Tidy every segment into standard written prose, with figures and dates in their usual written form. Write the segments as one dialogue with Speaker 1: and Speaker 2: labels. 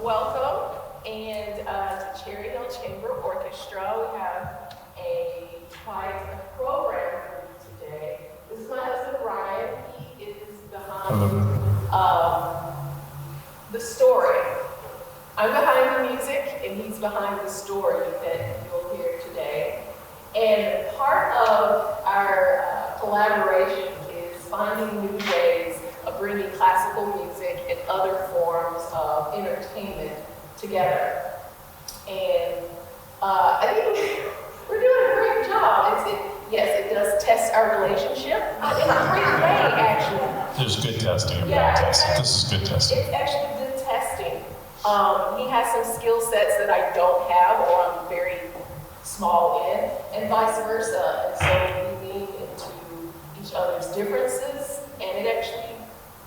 Speaker 1: welcome, and to Cherry Hill Chamber Orchestra. We have quite a program for you today. This is my husband, Brian. He is behind the story. I'm behind the music, and he's behind the story that you'll hear today. And part of our collaboration is finding new ways of bringing classical music and other forms of entertainment together. And I think we're doing a great job. Yes, it does test our relationship, but in a great way, actually.
Speaker 2: There's good testing and bad testing. This is good testing.
Speaker 1: It's actually good testing. He has some skill sets that I don't have, or I'm very small in, and vice versa. And so we lean into each other's differences, and it actually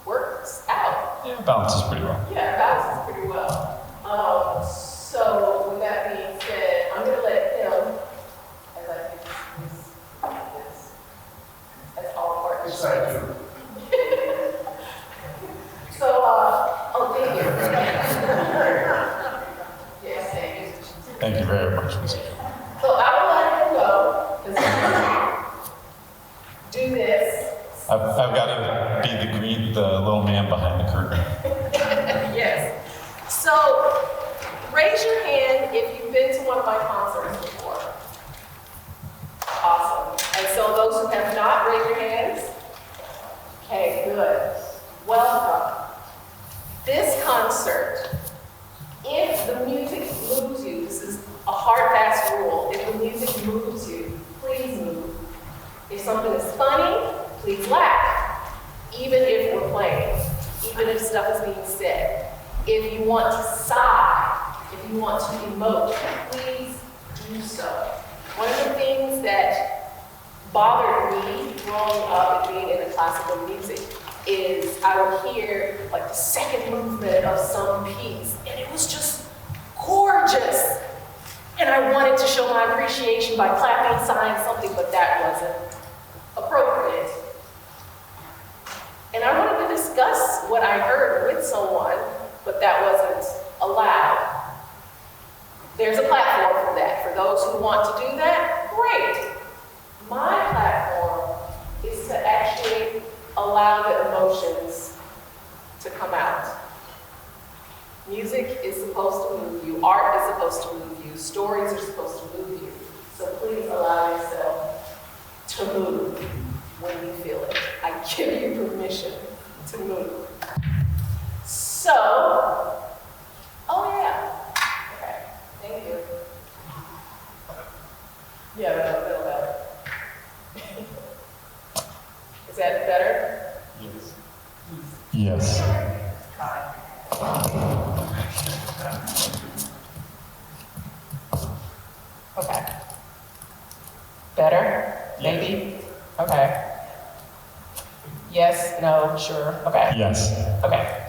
Speaker 1: works out.
Speaker 2: Yeah, balances pretty well.
Speaker 1: Yeah, balances pretty well. So with that being said, I'm going to let him, as I think this, that's all partners. So, thank you. Yes, thank you.
Speaker 2: Thank you very much, Mr.
Speaker 1: So I will let him go, because do this.
Speaker 2: I've got to be the little man behind the curtain.
Speaker 1: Yes. So raise your hand if you've been to one of my concerts before. Awesome. And so those who have not, raise your hands. Okay, good. Welcome. This concert, if the music moves you, this is a hard, fast rule. If the music moves you, please move. If something is funny, please laugh. Even if we're playing, even if stuff is being said. If you want to sigh, if you want to emote, please do so. One of the things that bothered me growing up and being into classical music is I would hear like the second movement of some piece, and it was just gorgeous. And I wanted to show my appreciation by clapping, sighing, something, but that wasn't appropriate. And I wanted to discuss what I heard with someone, but that wasn't allowed. There's a platform for that. For those who want to do that, great. My platform is to actually allow the emotions to come out. Music is supposed to move you. Art is supposed to move you. Stories are supposed to move you. So please allow yourself to move when you feel it. I give you permission to move. So, oh yeah. Okay, thank you. Yeah, that'll feel better. Is that better?
Speaker 2: Yes. Yes.
Speaker 1: Okay. Better? Maybe? Okay. Yes, no, sure, okay.
Speaker 2: Yes.
Speaker 1: Okay.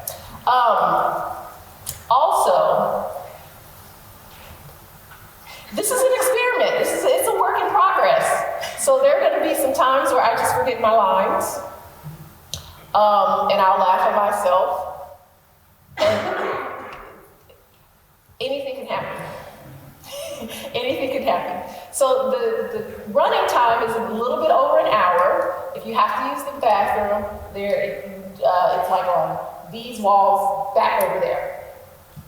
Speaker 1: Also, this is an experiment. It's a work in progress. So there are going to be some times where I just forget my lines, and I'll laugh at myself. And anything can happen. Anything can happen. So the running time is a little bit over an hour. If you have to use the bathroom, it's like on these walls back over there.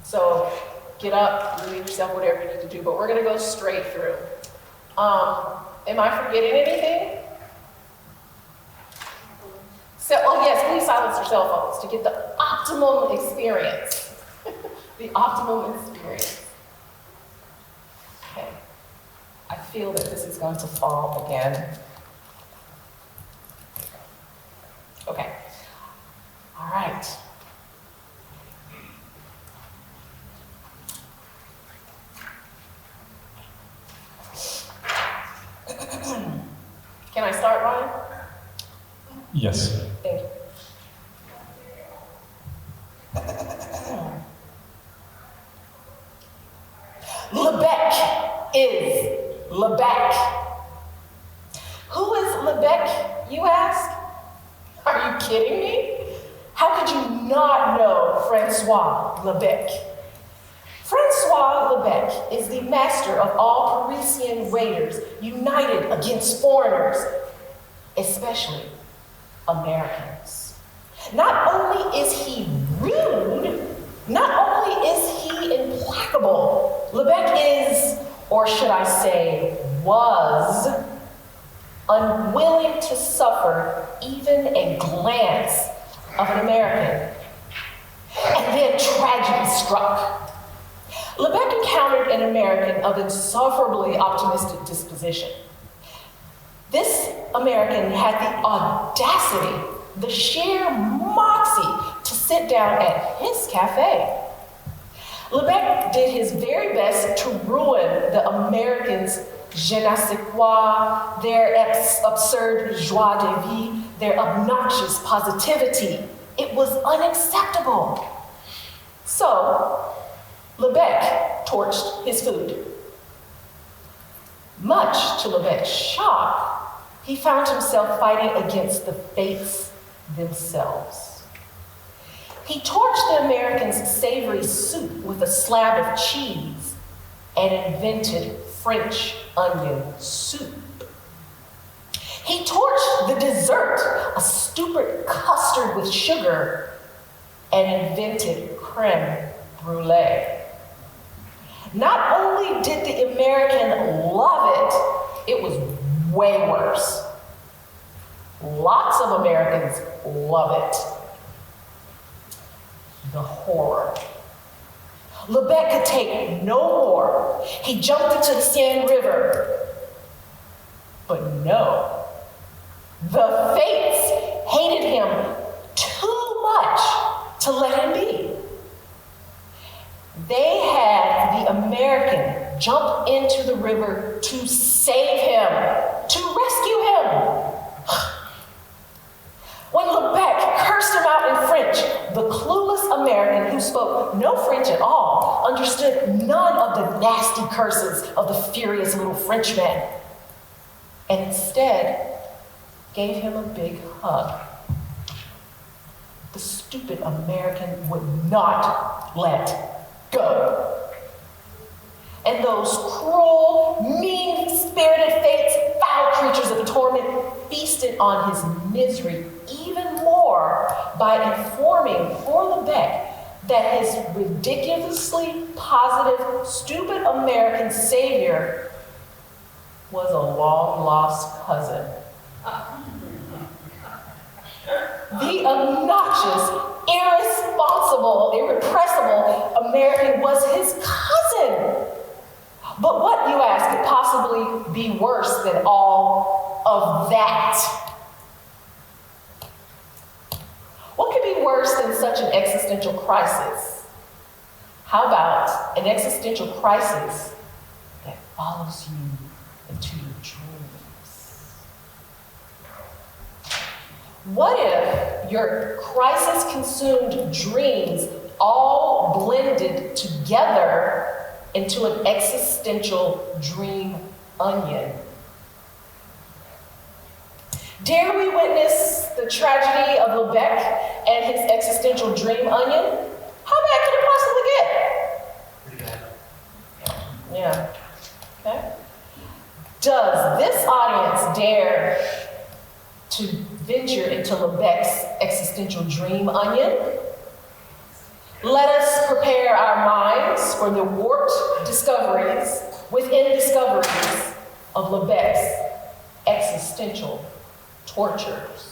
Speaker 1: So get up, relieve yourself, whatever you need to do. But we're going to go straight through. Am I forgetting anything? So, oh yes, please silence your cell phones to get the optimum experience. The optimum experience. Okay. I feel that this is going to fall again. Okay. All right. Can I start, Ryan?
Speaker 2: Yes.
Speaker 1: Thank you. Lebec is Lebec. Who is Lebec, you ask? Are you kidding me? How could you not know Francois Lebec? Francois Lebec is the master of all Parisian raiders united against foreigners, especially Americans. Not only is he rude, not only is he implacable, Lebec is, or should I say, was, unwilling to suffer even a glance of an American. And then tragedy struck. Lebec encountered an American of insufferably optimistic disposition. This American had the audacity, the sheer moxie to sit down at his cafe. Lebec did his very best to ruin the Americans' je ne sais quoi, their absurd joie de vivre, their obnoxious positivity. It was unacceptable. So, Lebec torched his food. Much to Lebec's shock, he found himself fighting against the fates themselves. He torched the Americans' savory soup with a slab of cheese and invented French onion soup. He torched the dessert, a stupid custard with sugar, and invented creme brulee. Not only did the American love it, it was way worse. Lots of Americans love it. The horror. Lebec could take no more. He jumped into the Seine River. But no, the fates hated him too much to let him be. They had the American jump into the river to save him, to rescue him. When Lebec cursed him out in French, the clueless American who spoke no French at all understood none of the nasty curses of the furious little Frenchman, and instead gave him a big hug. The stupid American would not let go. And those cruel, mean-spirited fates, foul creatures of torment, feasted on his misery even more by informing poor Lebec that his ridiculously positive, stupid American savior was a long-lost cousin. The obnoxious, irresponsible, irrepressible American was his cousin. But what, you ask, could possibly be worse than all of that? What could be worse than such an existential crisis? How about an existential crisis that follows you into your dreams? What if your crisis-consumed dreams all blended together into an existential dream onion? Dare we witness the tragedy of Lebec and his existential dream onion? How bad could it possibly get?
Speaker 3: Pretty bad.
Speaker 1: Yeah. Okay. Does this audience dare to venture into Lebec's existential dream onion? Let us prepare our minds for the warped discoveries within discoveries of Lebec's existential tortures.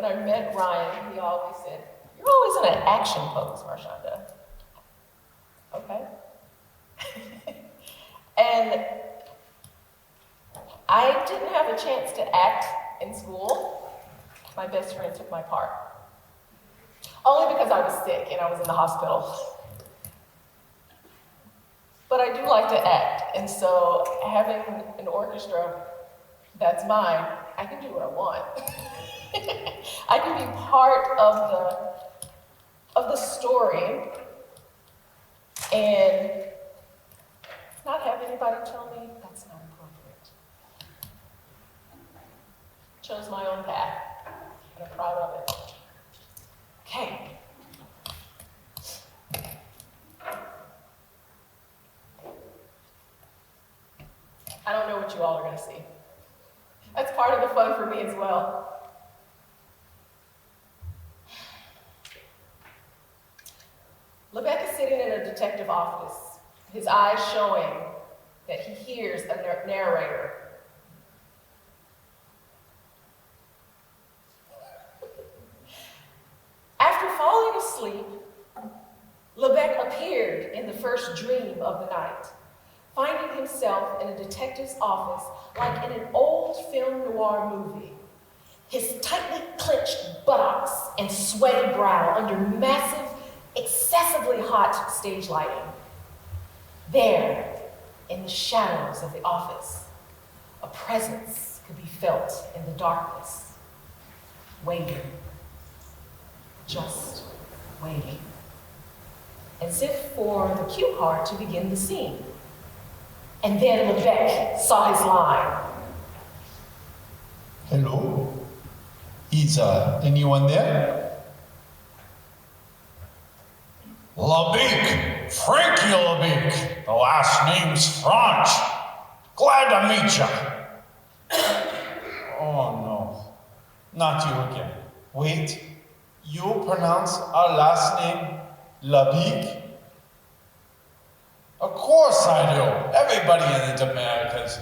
Speaker 1: when I met Ryan, he always said, "You're always in an action pose, Marshonda." Okay. And I didn't have a chance to act in school. My best friend took my part. Only because I was sick and I was in the hospital. But I do like to act, and so having an orchestra that's mine, I can do what I want. I can be part of the story and not have anybody tell me that's not appropriate. Chose my own path, and I'm proud of it. Okay. I don't know what you all are going to see. That's part of the fun for me as well. Lebec is sitting in a detective office, his eyes showing that he hears a narrator. After falling asleep, Lebec appeared in the first dream of the night, finding himself in a detective's office like in an old film noir movie. His tightly clenched buttocks and sweaty brow under massive, excessively hot stage lighting. There, in the shadows of the office, a presence could be felt in the darkness, waiting, just waiting, as if for the cue card to begin the scene. And then Lebec saw his line.
Speaker 2: Hello? Is anyone there? Labique, Frankie Labique. The last name's French. Glad to meet you. Oh no, not you again. Wait, you pronounce our last name Labique? Of course I do. Everybody in the Americas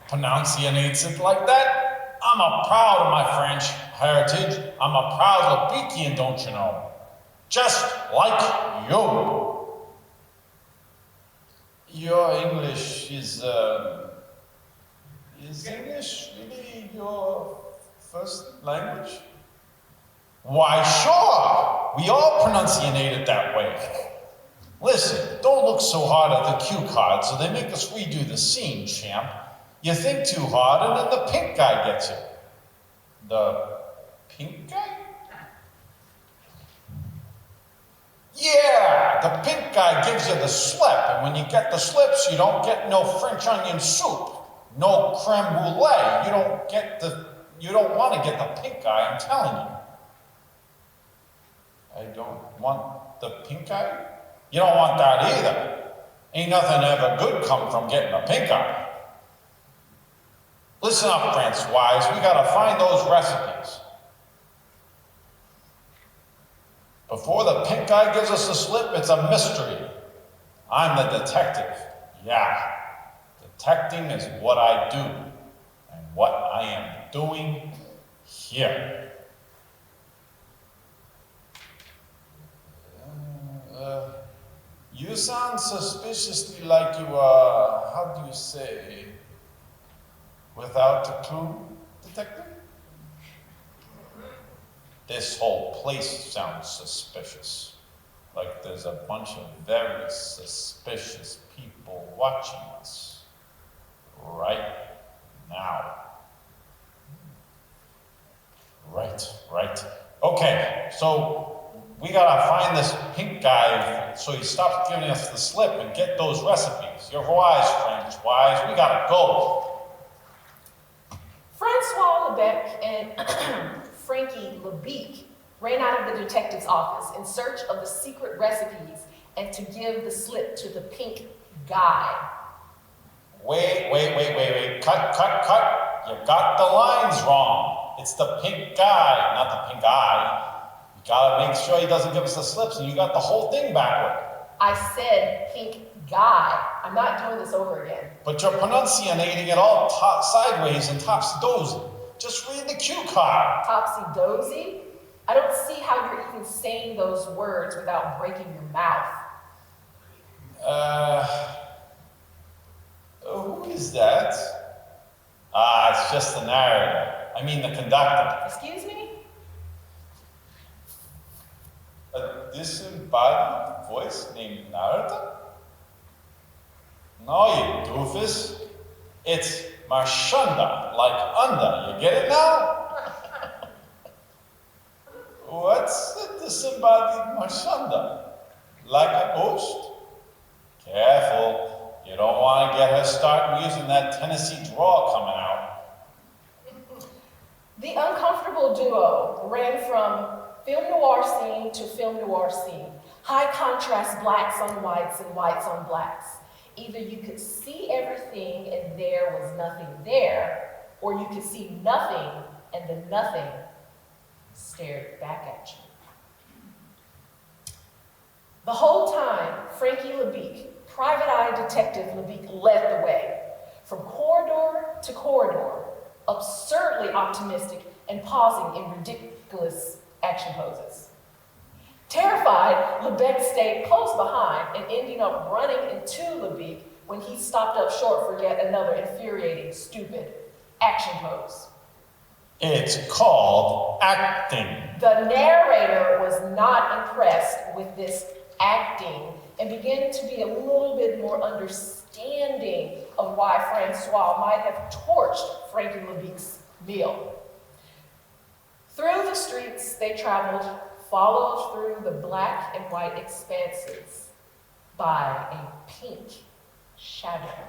Speaker 2: pronunciates it like that. I'm a proud of my French heritage. I'm a proud Labician, don't you know? Just like you. Your English is English really your first language? Why, sure. We all pronunciate it that way. Listen, don't look so hard at the cue cards so they make us redo the scene, champ. You think too hard and then the pink guy gets you. The pink guy? Yeah, the pink guy gives you the slip, and when you get the slips, you don't get no French onion soup, no creme brulee. You don't want to get the pink guy, I'm telling you. I don't want the pink eye? You don't want that either. Ain't nothing ever good come from getting a pink eye. Listen up, Francoise, we gotta find those recipes. Before the pink guy gives us the slip, it's a mystery. I'm the detective. Yeah, detecting is what I do, and what I am doing here. You sound suspiciously like you are, how do you say, without a clue, detective? This whole place sounds suspicious. Like there's a bunch of very suspicious people watching us right now. Right. Okay, so we gotta find this pink guy so he stops giving us the slip and get those recipes. You're wise, French wise. We gotta go.
Speaker 1: Francois Lebec and Frankie Labique ran out of the detective's office in search of the secret recipes and to give the slip to the pink guy.
Speaker 2: Wait. Cut. You got the lines wrong. It's the pink guy, not the pink eye. You gotta make sure he doesn't give us the slips, and you got the whole thing backward.
Speaker 1: I said pink guy. I'm not doing this over again.
Speaker 2: But you're pronunciating it all sideways and topsy-dozy. Just read the cue card.
Speaker 1: Topsy-dozy? I don't see how you're even saying those words without breaking your mouth.
Speaker 2: Who is that? It's just the narrator. I mean the conductor.
Speaker 1: Excuse me?
Speaker 2: A disembodied voice named narrator? No, you doofus. It's Marshunda, like under. You get it now? What's a disembodied Marshunda? Like a ghost? Careful. You don't want to get her starting using that Tennessee drawl coming out.
Speaker 1: The uncomfortable duo ran from film noir scene to film noir scene. High contrast blacks on whites and whites on blacks. Either you could see everything and there was nothing there, or you could see nothing and the nothing stared back at you. The whole time, Frankie LeBeak, Private Eye Detective LeBeak, led the way. From corridor to corridor, absurdly optimistic and pausing in ridiculous action poses. Terrified, LeBeck stayed close behind and ending up running into LeBeak when he stopped up short for yet another infuriating, stupid action pose.
Speaker 2: It's called acting.
Speaker 1: The narrator was not impressed with this acting and began to be a little bit more understanding of why Francois might have torched Frankie LeBeak's meal. Through the streets they traveled, followed through the black and white expanses by a pink shadow.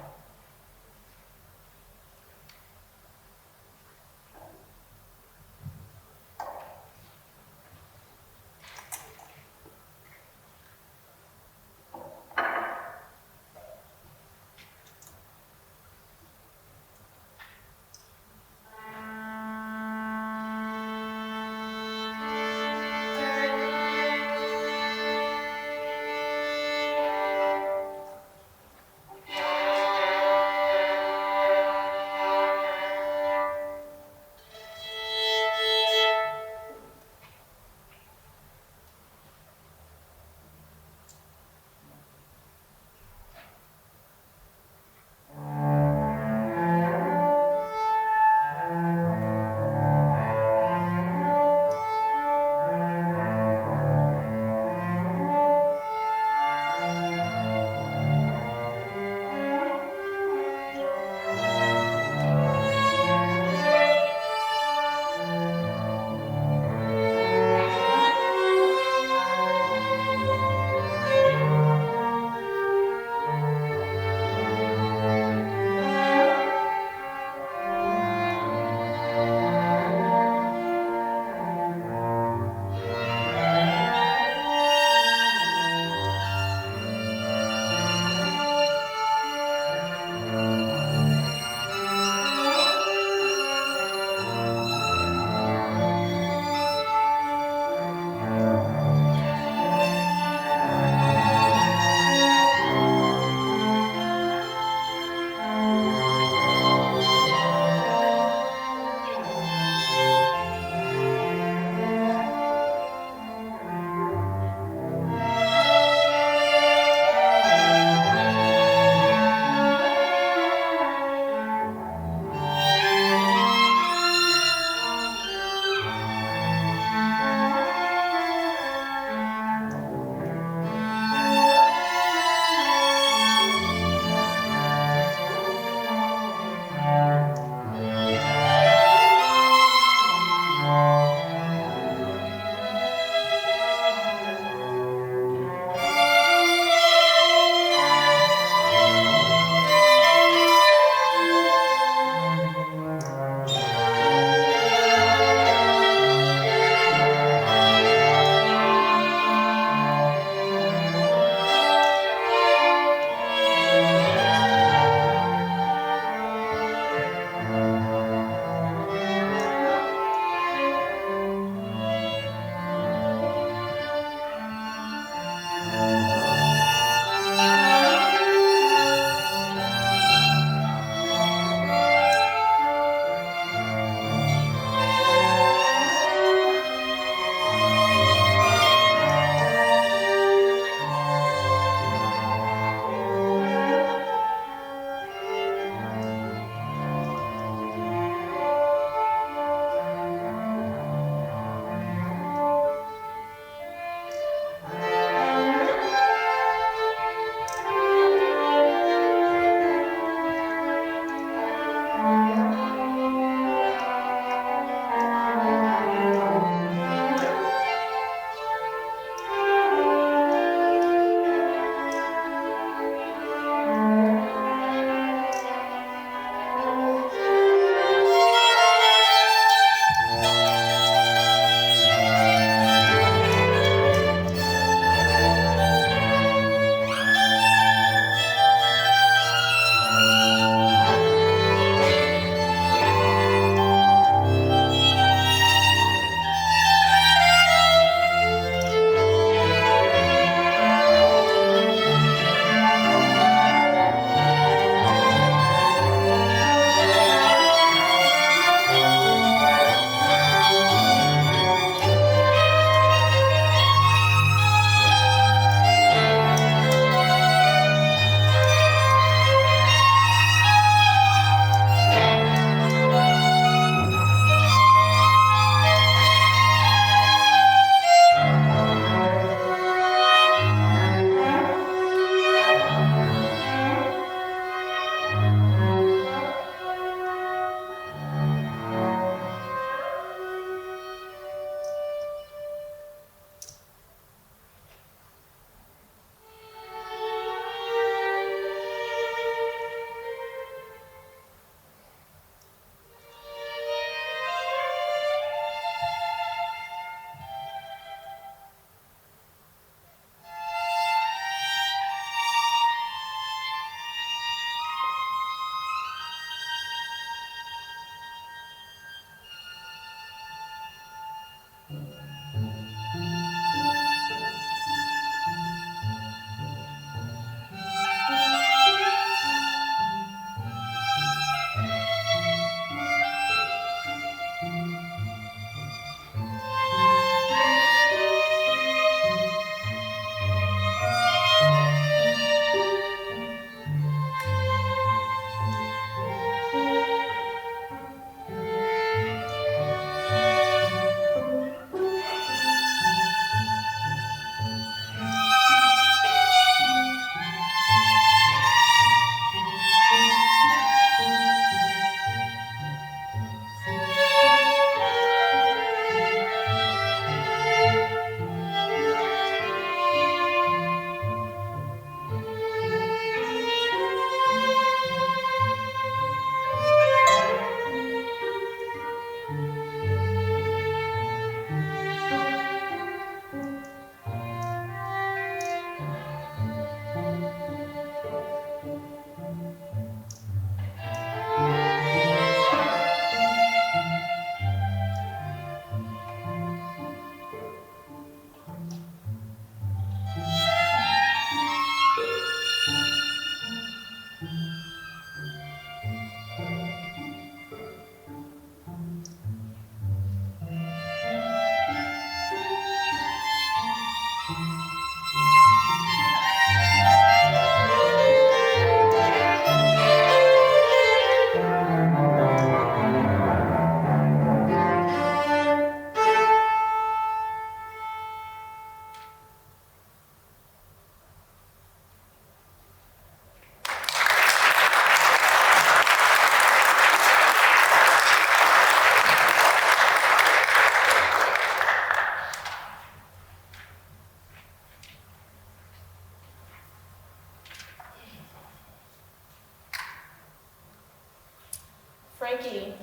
Speaker 1: Frankie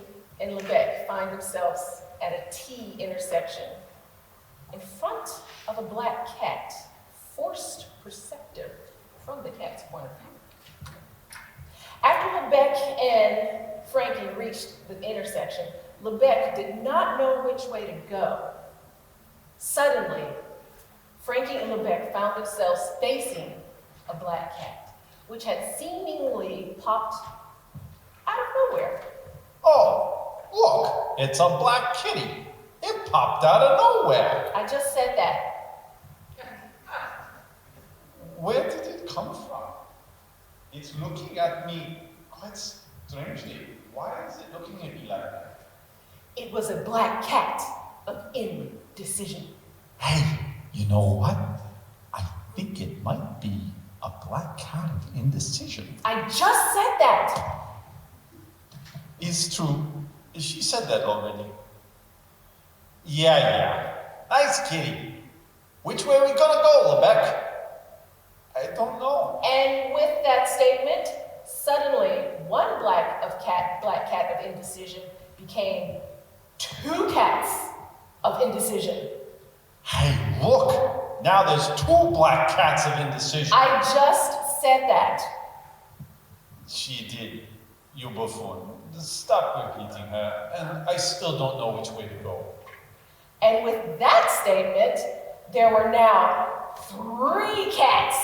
Speaker 1: and Lebec find themselves at a T intersection in front of a black cat, forced perceptive from the cat's point of view. After Lebec and Frankie reached the intersection, Lebec did not know which way to go. Suddenly, Frankie and Lebec found themselves facing a black cat, which had seemingly popped out of nowhere.
Speaker 2: Oh, look, it's a black kitty. It popped out of nowhere.
Speaker 1: I just said that.
Speaker 2: Where did it come from? It's looking at me quite strangely. Why is it looking at me like that?
Speaker 1: It was a black cat of indecision.
Speaker 2: Hey, you know what? I think it might be a black cat of indecision.
Speaker 1: I just said that.
Speaker 2: It's true. She said that already. Yeah. Nice kitty. Which way are we gonna go, Lebec? I don't know.
Speaker 1: And with that statement, suddenly one black cat of indecision became two cats of indecision.
Speaker 2: Hey, look! Now there's two black cats of indecision.
Speaker 1: I just said that.
Speaker 2: She did, you buffoon. Stop repeating her, and I still don't know which way to go.
Speaker 1: And with that statement, there were now three cats.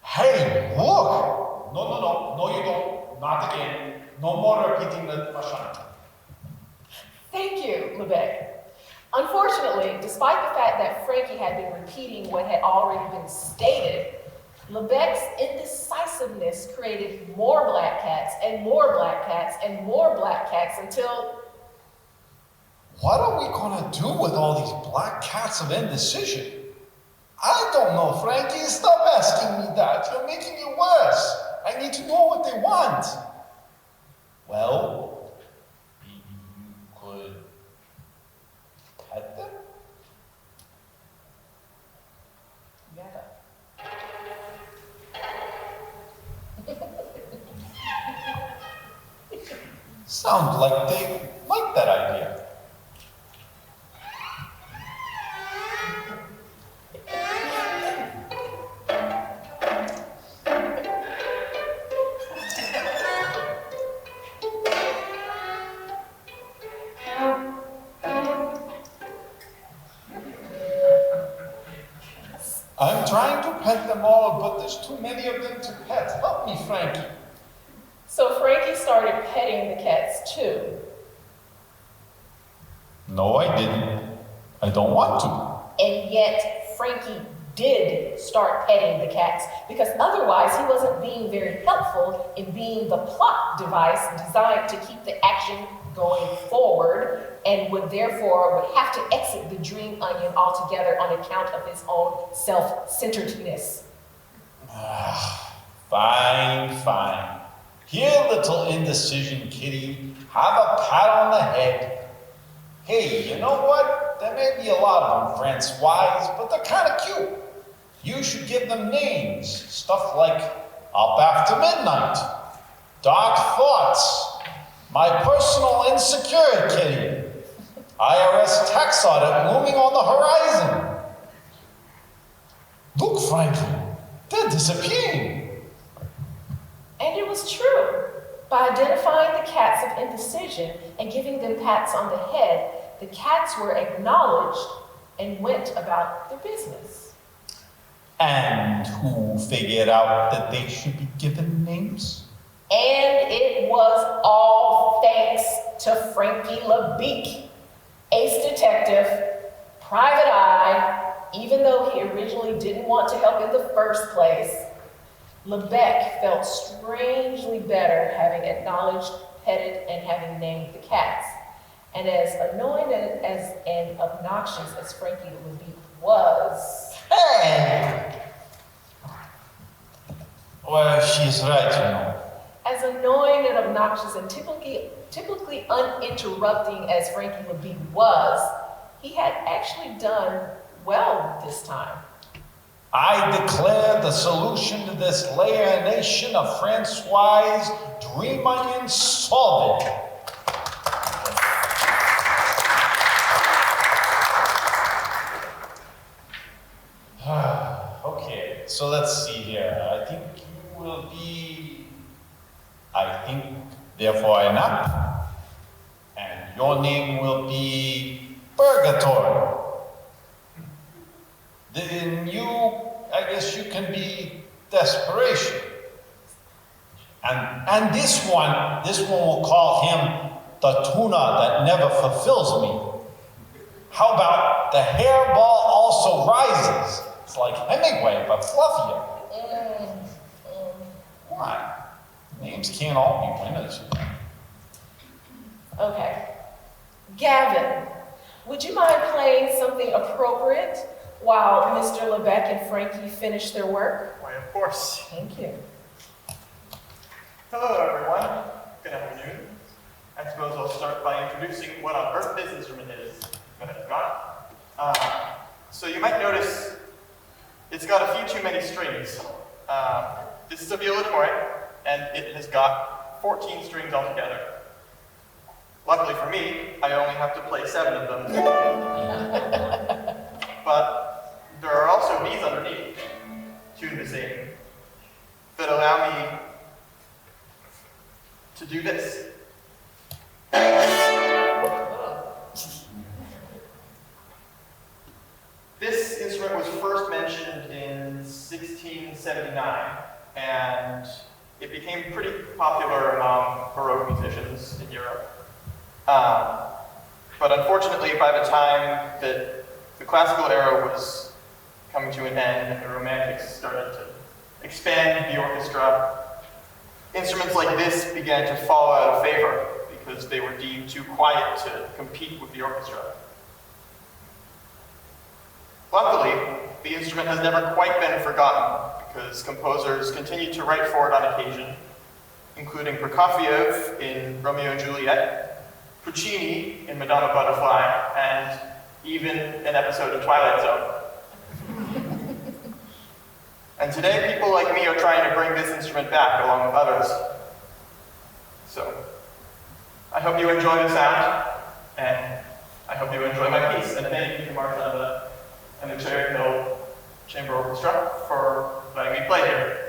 Speaker 2: Hey, look! No, you don't. Not again. No more repeating the Mashanta.
Speaker 1: Thank you, Lebec. Unfortunately, despite the fact that Frankie had been repeating what had already been stated, Lebec's indecisiveness created more black cats and more black cats and more black cats until...
Speaker 2: What are we gonna do with all these black cats of indecision? I don't know, Frankie. Stop asking me that. You're making it worse. I need to know what they want. Well, maybe you could pet them?
Speaker 1: Yeah.
Speaker 2: Sounds like they like that idea. I'm trying to pet them all, but there's too many of them to pet. Help me, Frankie.
Speaker 1: So Frankie started petting the cats too.
Speaker 2: No, I didn't. I don't want to.
Speaker 1: And yet Frankie did start petting the cats because otherwise he wasn't being very helpful in being the plot device designed to keep the action going forward and would have to exit the dream onion altogether on account of his own self-centeredness.
Speaker 2: Fine. Here, little indecision kitty, have a pat on the head. Hey, you know what? There may be a lot of them, Francoise, but they're kind of cute. You should give them names. Stuff like Up After Midnight, Dark Thoughts, My Personal Insecure Kitty, IRS Tax Audit Looming on the Horizon. Look, Frankie, they're disappearing.
Speaker 1: And it was true. By identifying the cats of indecision and giving them pats on the head, the cats were acknowledged and went about their business.
Speaker 2: And who figured out that they should be given names?
Speaker 1: And it was all thanks to Frankie LeBeak, ace detective, private eye, even though he originally didn't want to help in the first place. Lebec felt strangely better having acknowledged, petted, and having named the cats. And as annoying and obnoxious as Frankie LeBeak was...
Speaker 2: Hey! Well, she's right, you know.
Speaker 1: As annoying and obnoxious and typically uninterrupting as Frankie LeBeak was, he had actually done well this time.
Speaker 2: I declare the solution to this layer nation of Francoise Dream Onion solve it. Okay, so let's see here. I think you will be, I think, therefore I not. And your name will be Purgatory. Then you, I guess you can be Desperation. And this one will call him the tuna that never fulfills me. How about the hairball also rises? It's like Hemingway, but fluffier. Why? Names can't all be winners.
Speaker 1: Okay. Gavin, would you mind playing something appropriate while Mr. Lebec and Frankie finish their work?
Speaker 3: Why, of course.
Speaker 1: Thank you.
Speaker 3: Hello, everyone. Good afternoon. I suppose I'll start by introducing what on earth this instrument is that I've got. So you might notice it's got a few too many strings. This is a viola toy, and it has got 14 strings altogether. Luckily for me, I only have to play 7 of them. But there are also these underneath, tuned the same, that allow me to do this. This instrument was first mentioned in 1679, and it became pretty popular among Baroque musicians in Europe. But unfortunately, by the time that the classical era was coming to an end and the Romantics started to expand the orchestra, instruments like this began to fall out of favor because they were deemed too quiet to compete with the orchestra. Luckily, the instrument has never quite been forgotten because composers continued to write for it on occasion, including Prokofiev in Romeo and Juliet, Puccini in Madonna Butterfly, and even an episode of Twilight Zone. And today, people like me are trying to bring this instrument back along with others. So, I hope you enjoy the sound, and I hope you enjoy my piece. And thank you to Martha and the Cherry Hill Chamber Orchestra for letting me play here.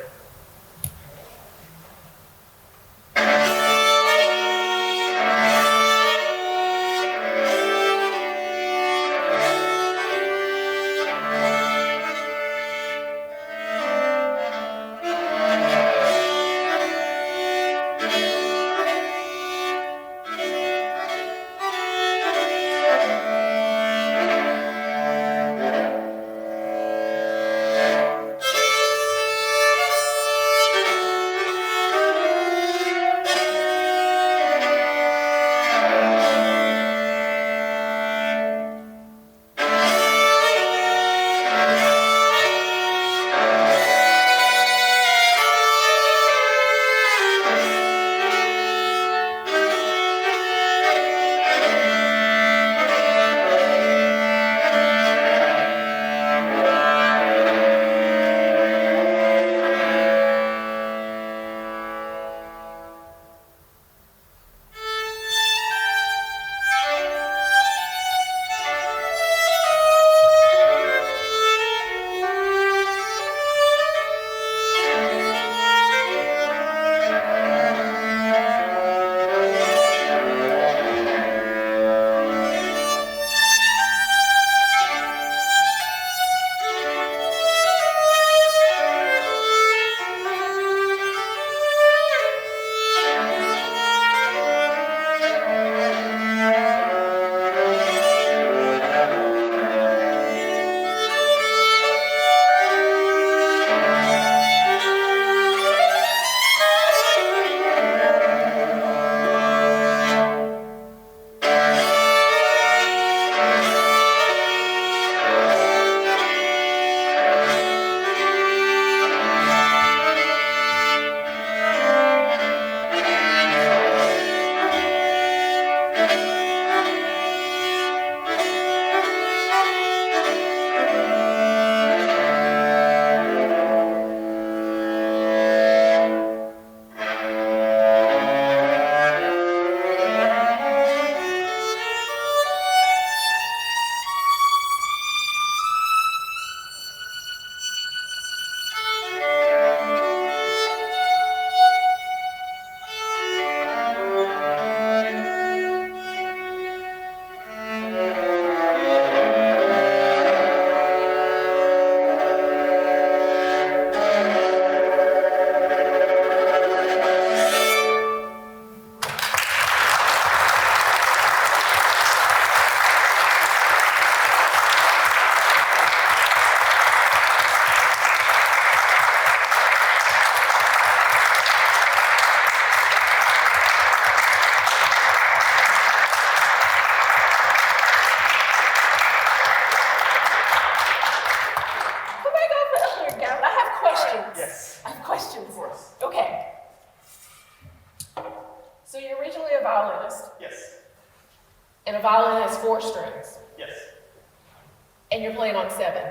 Speaker 1: violinist,
Speaker 3: Yes.
Speaker 1: and a violin has 4 strings,
Speaker 3: Yes.
Speaker 1: and you're playing on 7.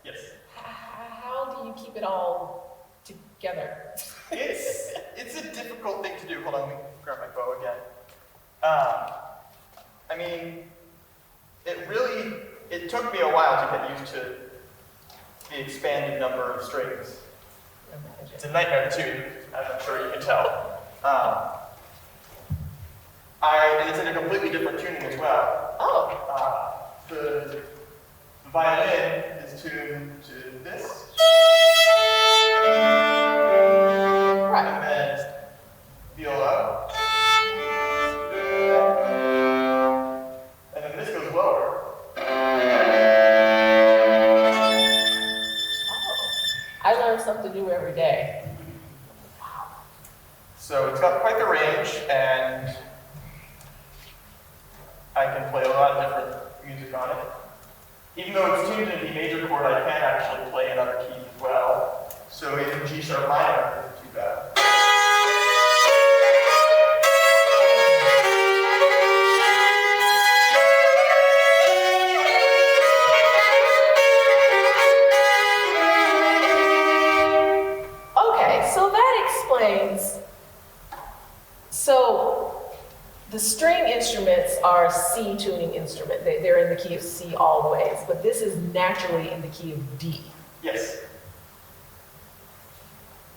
Speaker 3: Yes.
Speaker 1: How do you keep it all together?
Speaker 3: It's a difficult thing to do. Hold on, let me grab my bow again. I mean, it took me a while to get used to the expanded number of strings. It's a nightmare too, as I'm sure you can tell. And it's in a completely different tuning as well.
Speaker 1: Oh.
Speaker 3: The violin is tuned to this.
Speaker 1: Right.
Speaker 3: And then viola. And then this goes lower.
Speaker 1: I learn something new every day.
Speaker 3: So it's got quite the range, and I can play a lot of different music on it. Even though it's tuned in the major chord, I can actually play in other keys as well. So even G sharp minor isn't too bad.
Speaker 1: Okay, so that explains. So the string instruments are C tuning instrument. They're in the key of C always, but this is naturally in the key of D.
Speaker 3: Yes.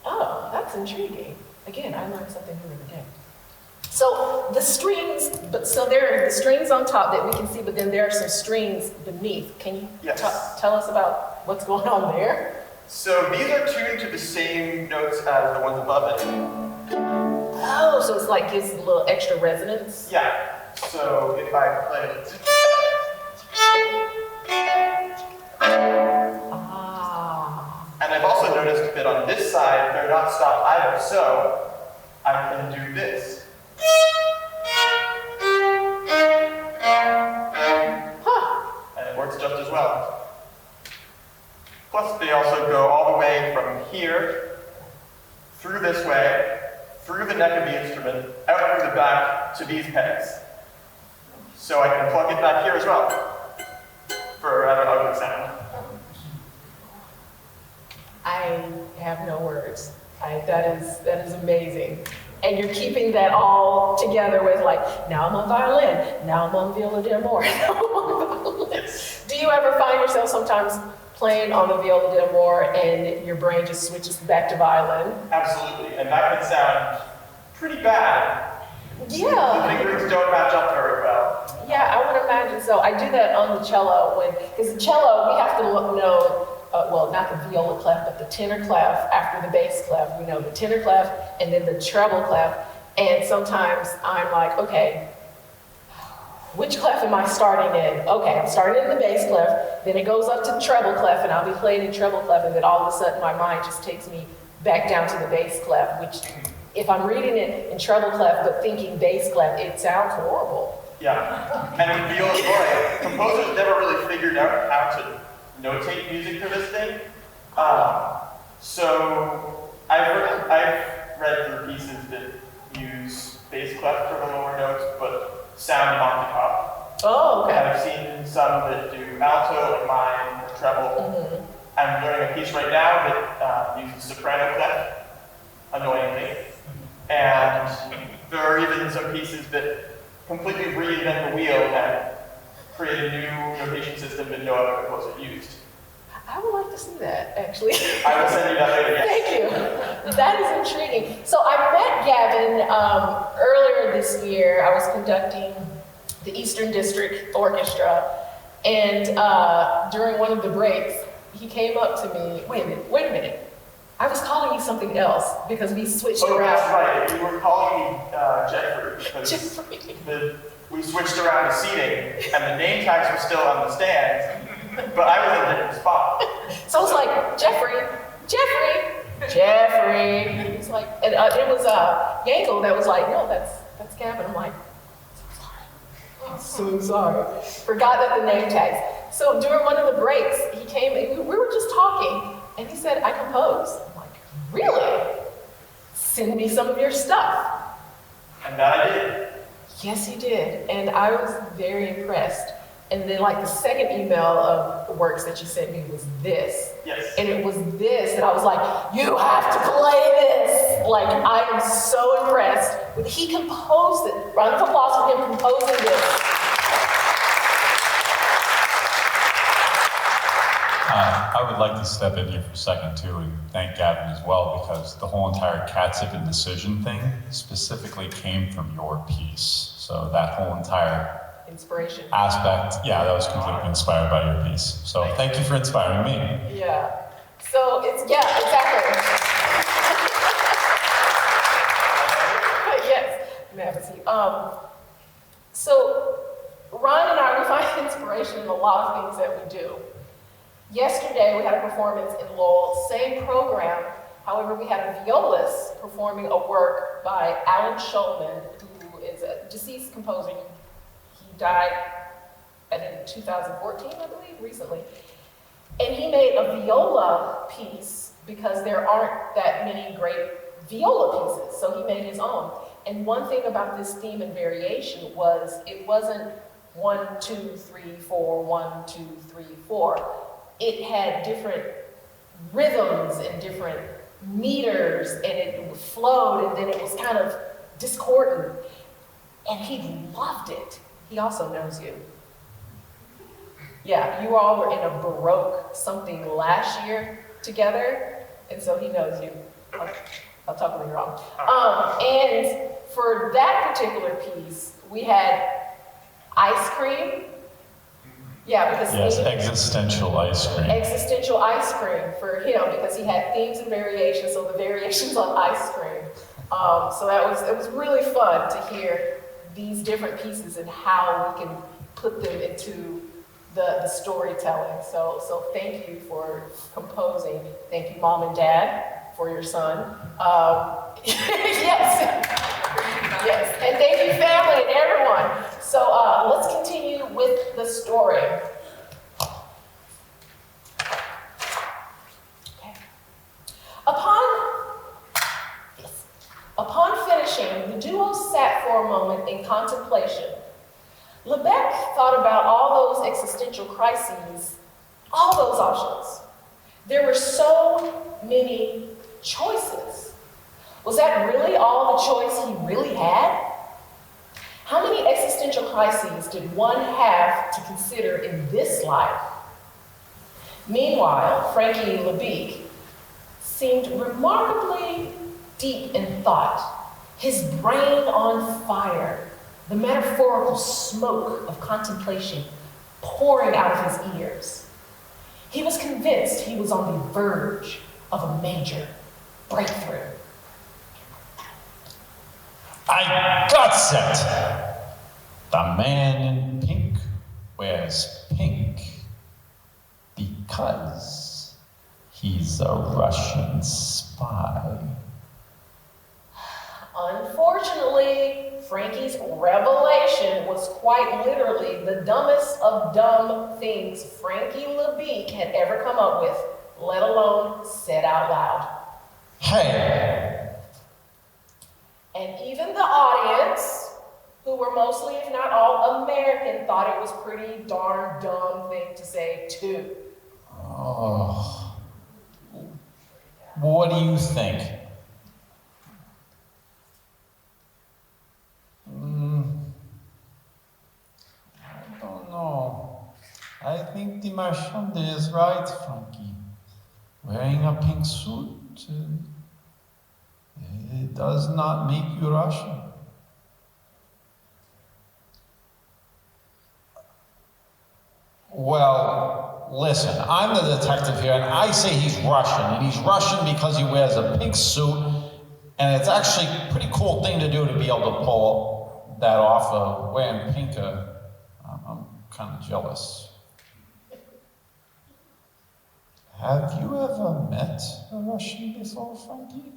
Speaker 1: Oh, that's intriguing. Again, I learned something new every day. So the strings, there are the strings on top that we can see, but then there are some strings beneath. Can you
Speaker 3: Yes.
Speaker 1: tell us about what's going on there?
Speaker 3: So these are tuned to the same notes as the ones above it.
Speaker 1: Oh, so it's like gives a little extra resonance?
Speaker 3: Yeah. So if I play it.
Speaker 1: Ah.
Speaker 3: And I've also noticed that on this side, they're not stopped either, so I can do this.
Speaker 1: Huh.
Speaker 3: And it works just as well. Plus, they also go all the way from here, through this way, through the neck of the instrument, out through the back to these pegs. So I can plug it back here as well, for a rather ugly sound.
Speaker 1: I have no words. That is amazing. And you're keeping that all together with like, now I'm on violin, now I'm on viola d'amore, now I'm on violin.
Speaker 3: Yes.
Speaker 1: Do you ever find yourself sometimes playing on the viola d'amore and your brain just switches back to violin?
Speaker 3: Absolutely, and that can sound pretty bad.
Speaker 1: Yeah.
Speaker 3: The fingerings don't match up very well.
Speaker 1: Yeah, I would imagine so. I do that on the cello because the cello, we have to know, well, not the viola clef, but the tenor clef after the bass clef. We know the tenor clef and then the treble clef. And sometimes I'm like, okay, which clef am I starting in? Okay, I'm starting in the bass clef, then it goes up to the treble clef, and I'll be playing in treble clef, and then all of a sudden my mind just takes me back down to the bass clef, which if I'm reading it in treble clef but thinking bass clef, it sounds horrible.
Speaker 3: Yeah, and with viola d'amore, composers never really figured out how to notate music for this thing. So I've read through pieces that use bass clef for the lower notes, but sound an octave.
Speaker 1: Oh,
Speaker 3: And
Speaker 1: okay.
Speaker 3: I've seen some that do alto, like mine, or treble. I'm learning a piece right now that uses soprano clef, annoyingly. And there are even some pieces that completely reinvent the wheel and create a new notation system that no other composer used.
Speaker 1: I would like to see that, actually.
Speaker 3: I will send you that later, yes.
Speaker 1: Thank you. That is intriguing. So I met Gavin earlier this year. I was conducting the Eastern District Orchestra, and during one of the breaks, he came up to me. Wait a minute. I was calling you something else because we switched
Speaker 3: Oh,
Speaker 1: around.
Speaker 3: that's right. You were calling me Jeffrey because
Speaker 1: Jeffrey.
Speaker 3: we switched around the seating and the name tags were still on the stands, but I was in a different spot.
Speaker 1: So I was like, Jeffrey. He's like, and it was Yankel that was like, no, that's Gavin. I'm like, so sorry. Forgot that the name tags. So during one of the breaks, he came and we were just talking, and he said, I compose. I'm like, really? Send me some of your stuff.
Speaker 3: And that I did.
Speaker 1: Yes, he did. And I was very impressed. And then like the second email of the works that you sent me was this.
Speaker 3: Yes.
Speaker 1: And it was this that I was like, you have to play this. Like, I am so impressed. He composed it. Round of applause for him composing this.
Speaker 2: I would like to step in here for a second too and thank Gavin as well, because the whole entire cat-sipping decision thing specifically came from your piece. So that whole entire
Speaker 1: Inspiration.
Speaker 2: aspect, yeah, that was completely inspired by your piece. So thank you for inspiring me.
Speaker 1: Yeah. So it's, yeah, exactly. Yes. May I have a seat? So Ryan and I, we find inspiration in a lot of things that we do. Yesterday, we had a performance in Lowell, same program. However, we had a violist performing a work by Alan Shulman, who is a deceased composer. He died in 2014, I believe, recently. And he made a viola piece because there aren't that many great viola pieces, so he made his own. And one thing about this theme and variation was it wasn't 1, 2, 3, 4, 1, 2, 3, 4. It had different rhythms and different meters, and it flowed, and then it was kind of discordant. And he loved it. He also knows you. Yeah, you all were in a Baroque something last year together, and so he knows you. I'll talk when you're wrong. And for that particular piece, we had ice cream. Yeah, because
Speaker 2: Yes, existential ice cream.
Speaker 1: Existential ice cream for him because he had themes and variations, so the variations on ice cream. So it was really fun to hear these different pieces and how we can put them into the storytelling. So thank you for composing. Thank you, Mom and Dad, for your son. Yes. Yes, and thank you, family and everyone. So let's continue with the story. Okay. Upon finishing, the duo sat for a moment in contemplation. Lebec thought about all those existential crises, all those options. There were so many choices. Was that really all the choice he really had? How many existential crises did one have to consider in this life? Meanwhile, Frankie Lebec seemed remarkably deep in thought, his brain on fire, the metaphorical smoke of contemplation pouring out of his ears. He was convinced he was on the verge of a major breakthrough.
Speaker 2: I got it! The man in pink wears pink because he's a Russian spy.
Speaker 1: Unfortunately, Frankie's revelation was quite literally the dumbest of dumb things Frankie Lebec had ever come up with, let alone said out loud.
Speaker 2: Hey!
Speaker 1: And even the audience, who were mostly, if not all, American, thought it was pretty darn dumb thing to say too.
Speaker 2: Oh. What do you think? I don't know. I think the Marchand is right, Frankie. Wearing a pink suit, it does not make you Russian. Well, listen, I'm the detective here, and I say he's Russian, and he's Russian because he wears a pink suit, and it's actually a pretty cool thing to do to be able to pull that off wearing pink. I'm kind of jealous. Have you ever met a Russian before, Frankie?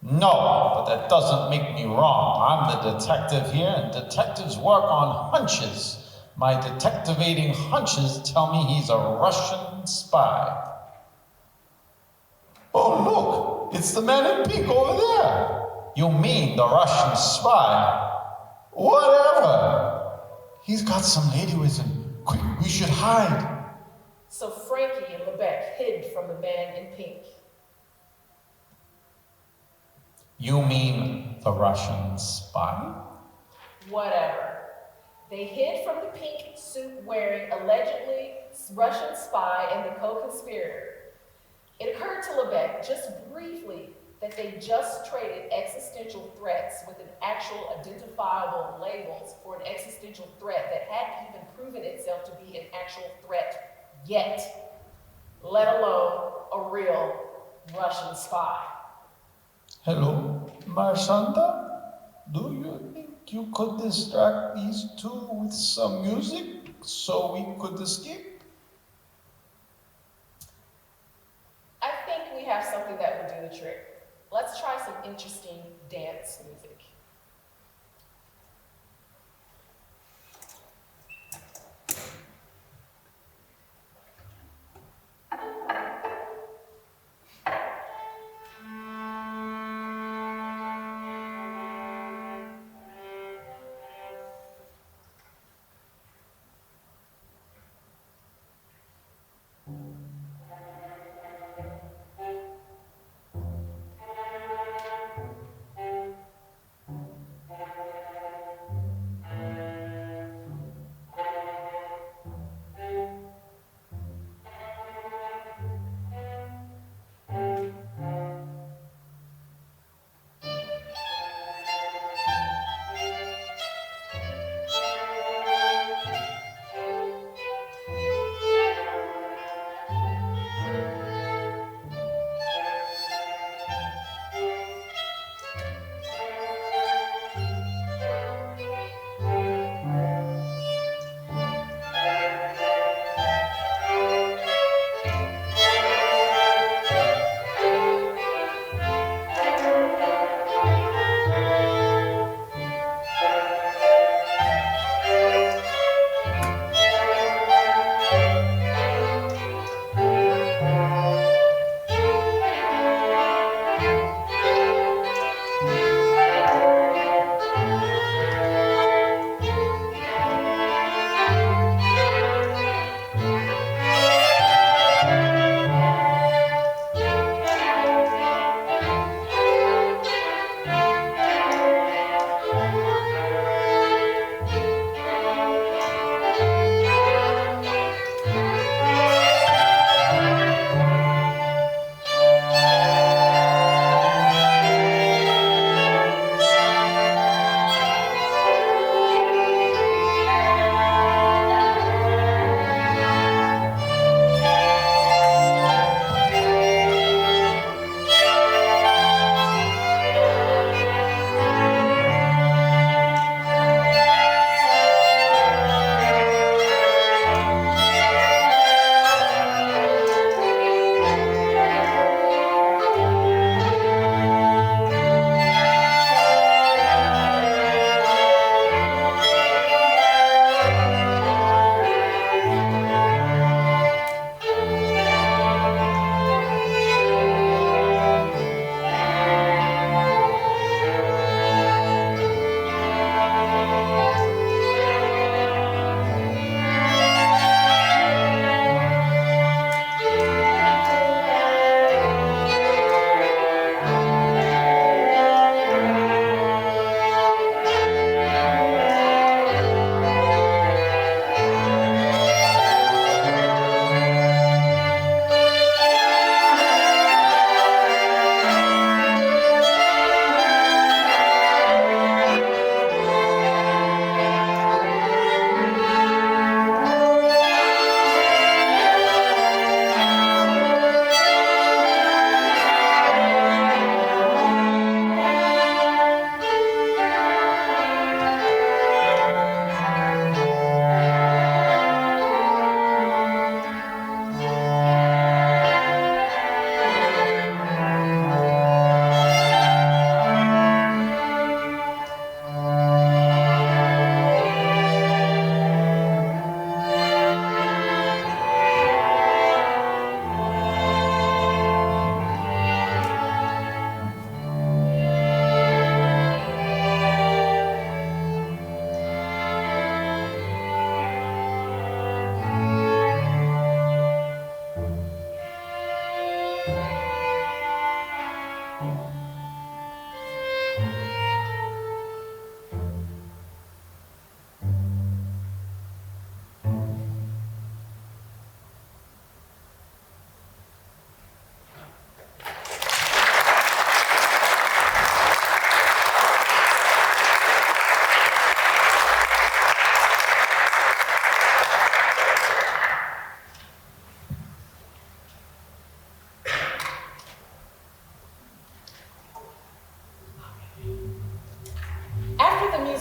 Speaker 2: No, but that doesn't make me wrong. I'm the detective here, and detectives work on hunches. My detectivating hunches tell me he's a Russian spy. Oh, look, it's the man in pink over there. You mean the Russian spy? Whatever. He's got some lady with him. Quick, we should hide.
Speaker 1: So Frankie and Lebec hid from the man in pink.
Speaker 2: You mean the Russian spy?
Speaker 1: Whatever. They hid from the pink suit wearing allegedly Russian spy and the co-conspirator. It occurred to Lebec just briefly that they just traded existential threats with an actual identifiable labels for an existential threat that hadn't even proven itself to be an actual threat yet, let alone a real Russian spy.
Speaker 2: Hello, Marshanda? Do you think you could distract these two with some music so we could escape?
Speaker 1: I think we have something that will do the trick. Let's try some interesting dance music.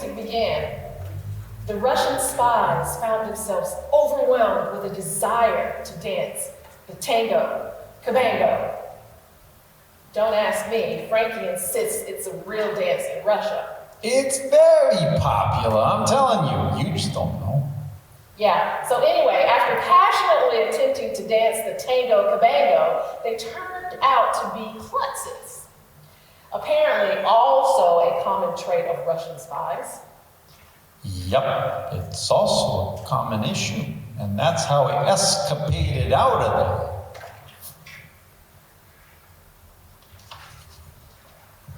Speaker 1: music began, the Russian spies found themselves overwhelmed with a desire to dance the tango, cabango. Don't ask me, Frankie insists it's a real dance in Russia.
Speaker 2: It's very popular, I'm telling you. You just don't know.
Speaker 1: Yeah, so anyway, after passionately attempting to dance the tango cabango, they turned out to be klutzes. Apparently also a common trait of Russian spies.
Speaker 2: Yep, it's also a common issue, and that's how he escapaded out of there.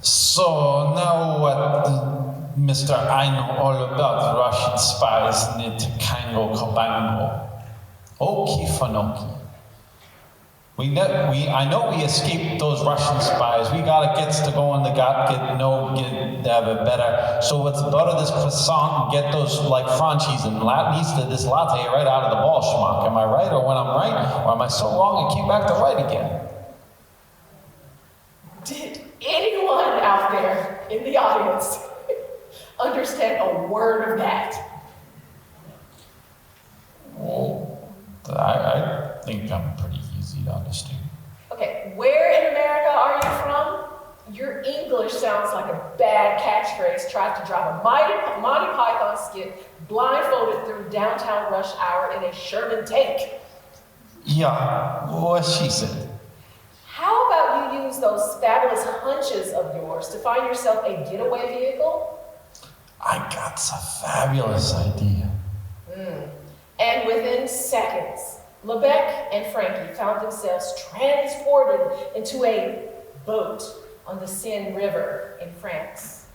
Speaker 2: So now what, Mr. I know all about Russian spies in the Tango Cabango. Okie fanoki. I know we escaped those Russian spies. We gotta get to go in the have it better. So let's butter this croissant and get those like Franchies and this latte right out of the ball schmuck. Am I right? Or when I'm right? Or am I so wrong and came back to right again?
Speaker 1: Did anyone out there in the audience understand a word of that?
Speaker 2: Well, I think I'm pretty easy to understand.
Speaker 1: Okay, where in America are you from? Your English sounds like a bad catchphrase tried to drive a Monty Python skit blindfolded through downtown rush hour in a Sherman tank.
Speaker 2: Yeah, what she said.
Speaker 1: How about you use those fabulous hunches of yours to find yourself a getaway vehicle?
Speaker 2: I got a fabulous idea.
Speaker 1: And within seconds, Lebec and Frankie found themselves transported into a boat on the Seine River in France.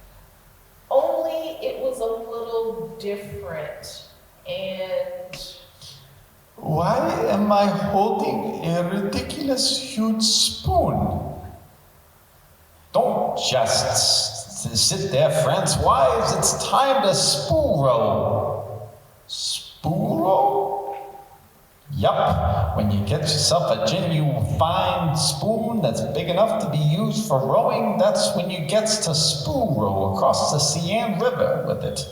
Speaker 1: Only it was a little different, and...
Speaker 2: Why am I holding a ridiculous huge spoon? Don't just sit there, French wives. It's time to spool-roll. Spool-roll? Yup. When you get yourself a genuine fine spoon that's big enough to be used for rowing, that's when you get to spool-roll across the Seine River with it.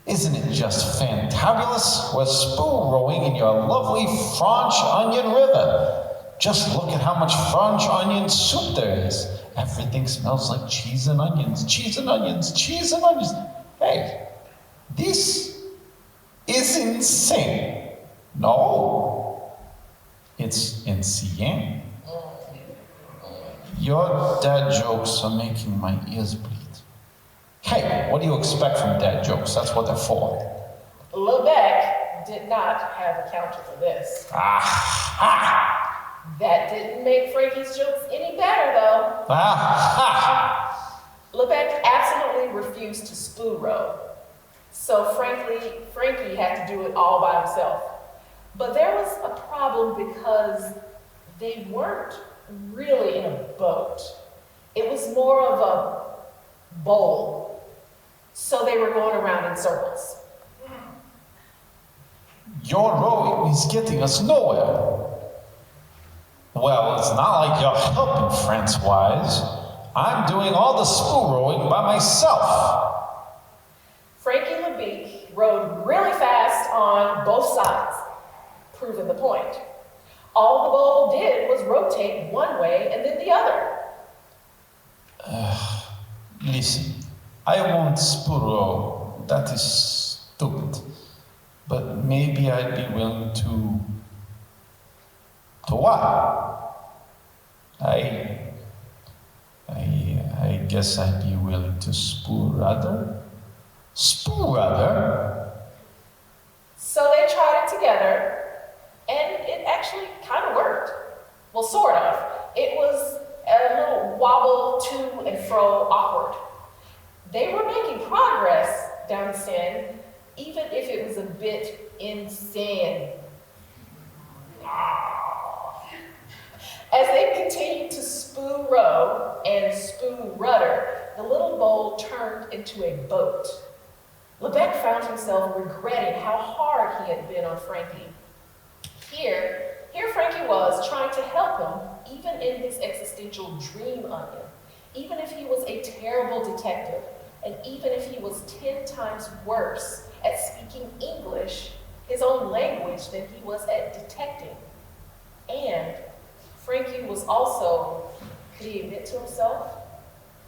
Speaker 2: Isn't it just fantabulous? We're spool rowing in your lovely French onion river. Just look at how much French onion soup there is. Everything smells like cheese and onions, cheese and onions, cheese and onions. Hey, this is insane. No, it's insane. Your dad jokes are making my ears bleed. Hey, what do you expect from dad jokes? That's what they're for.
Speaker 1: Lebec did not have a counter for this.
Speaker 2: Ah-ha!
Speaker 1: That didn't make Frankie's jokes any better, though.
Speaker 2: Ah-ha!
Speaker 1: Lebec absolutely refused to spool row. So Frankie had to do it all by himself. But there was a problem because they weren't really in a boat. It was more of a bowl. So they were going around in circles.
Speaker 2: Your rowing is getting us nowhere. Well, it's not like you're helping, France-wise. I'm doing all the spool rowing by myself.
Speaker 1: Frankie Lebec rowed really fast on both sides, proving the point. All the bowl did was rotate one way and then the other.
Speaker 2: Listen, I won't spool row. That is stupid. But maybe I'd be willing to... To what? I guess I'd be willing to spool rudder. Spool rudder?
Speaker 1: So they tried it together, and it actually kind of worked. Well, sort of. It was a little wobble to and fro awkward. They were making progress down the Seine, even if it was a bit insane. As they continued to spool row and spool rudder, the little bowl turned into a boat. Lebec found himself regretting how hard he had been on Frankie. Here Frankie was trying to help him, even in his existential dream onion, even if he was a terrible detective, And even if he was 10 times worse at speaking English, his own language, than he was at detecting. And Frankie was also, could he admit to himself?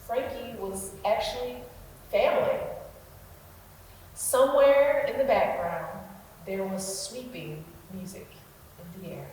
Speaker 1: Frankie was actually family. Somewhere in the background, there was sweeping music in the air.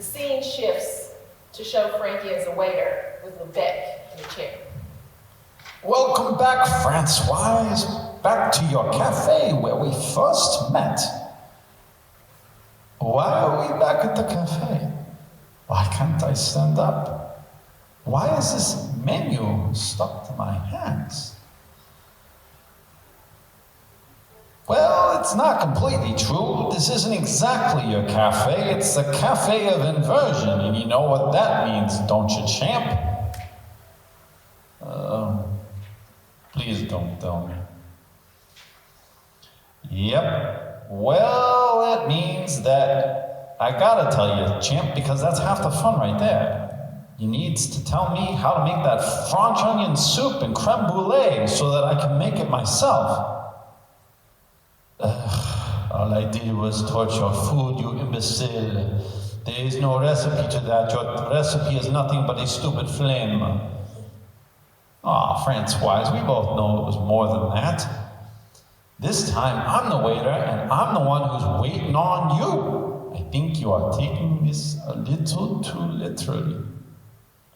Speaker 1: The scene shifts to show Frankie as a waiter with Lebec in the chair.
Speaker 2: Welcome back, Francoise. Back to your cafe where we first met. Why are we back at the cafe? Why can't I stand up? Why is this menu stuck to my hands? Well, it's not completely true. This isn't exactly your cafe. It's the cafe of inversion, and you know what that means, don't you, champ? Please don't tell me. Yep. Well, it means that I gotta tell you, champ, because that's half the fun right there. You needs to tell me how to make that French onion soup and creme brulee so that I can make it myself. All I did was torture food, you imbecile. There is no recipe to that. Your recipe is nothing but a stupid flame. Aw, Francoise, we both know it was more than that. This time, I'm the waiter, and I'm the one who's waiting on you. I think you are taking this a little too literally.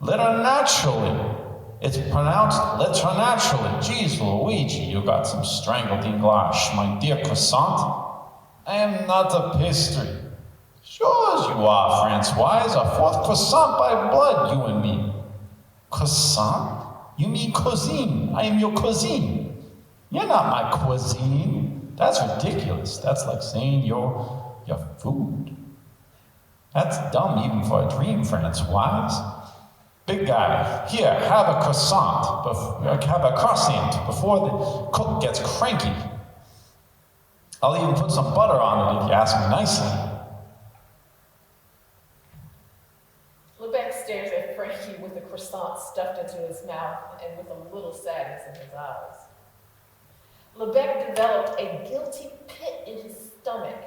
Speaker 2: Litternaturally. It's pronounced litternaturally. Jeez Luigi, you got some strangled English, my dear croissant. I am not a pastry. Sure as you are, Francoise, a fourth croissant by blood, you and me. Croissant? You mean cuisine. I am your cuisine. You're not my cuisine. That's ridiculous. That's like saying you're food. That's dumb even for a dream, Francoise. Big guy, here, have a croissant. Have a croissant before the cook gets cranky. I'll even put some butter on it if you ask me nicely.
Speaker 1: Lebec stares at Frankie with the croissant stuffed into his mouth and with a little sadness in his eyes. Lebec developed a guilty pit in his stomach.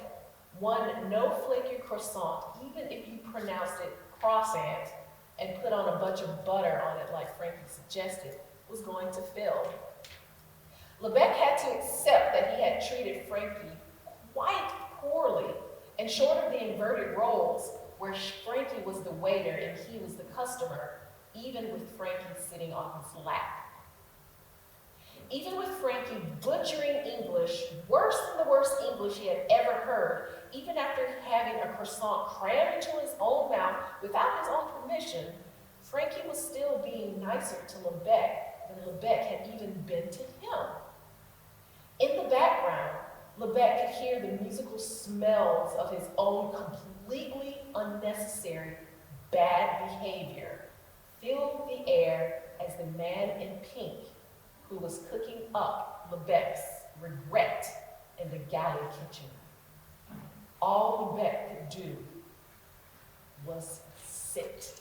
Speaker 1: One no-flaky croissant, even if you pronounced it croissant and put on a bunch of butter on it like Frankie suggested, was going to fill. Lebec had to accept that he had treated Frankie quite poorly, and short of the inverted roles where Frankie was the waiter and he was the customer, even with Frankie sitting on his lap. Even with Frankie butchering English, worse than the worst English he had ever heard, even after having a croissant crammed into his own mouth without his own permission, Frankie was still being nicer to Lebec than Lebec had even been to him. In the background, Lebec could hear the musical smells of his own completely unnecessary bad behavior fill the air as the man in pink who was cooking up Lebec's regret in the galley kitchen. All Lebec could do was sit.